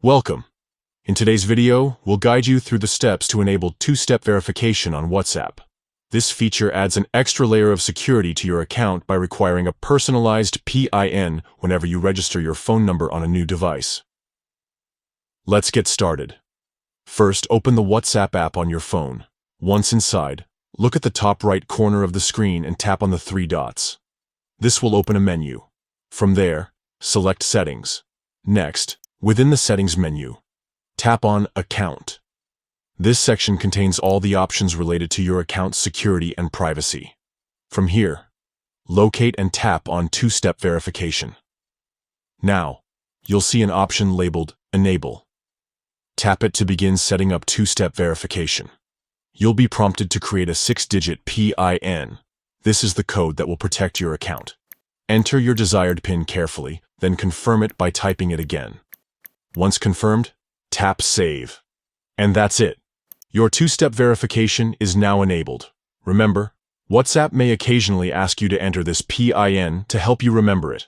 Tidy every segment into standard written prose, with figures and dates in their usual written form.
Welcome. In today's video, we'll guide you through the steps to enable two-step verification on WhatsApp. This feature adds an extra layer of security to your account by requiring a personalized PIN whenever you register your phone number on a new device. Let's get started. First, open the WhatsApp app on your phone. Once inside, look at the top right corner of the screen and tap on the three dots. This will open a menu. From there, select Settings. Next, within the Settings menu, tap on Account. This section contains all the options related to your account's security and privacy. From here, locate and tap on two-step verification. Now, you'll see an option labeled Enable. Tap it to begin setting up two-step verification. You'll be prompted to create a 6-digit PIN. This is the code that will protect your account. Enter your desired PIN carefully, then confirm it by typing it again. Once confirmed, tap Save. And that's it. Your two-step verification is now enabled. Remember, WhatsApp may occasionally ask you to enter this PIN to help you remember it.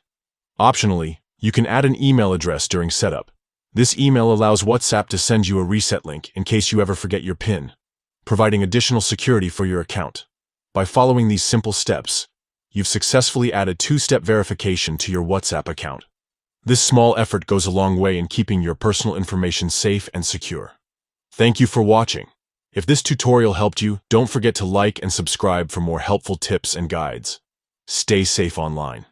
Optionally, you can add an email address during setup. This email allows WhatsApp to send you a reset link in case you ever forget your PIN, providing additional security for your account. By following these simple steps, you've successfully added two-step verification to your WhatsApp account. This small effort goes a long way in keeping your personal information safe and secure. Thank you for watching. If this tutorial helped you, don't forget to like and subscribe for more helpful tips and guides. Stay safe online.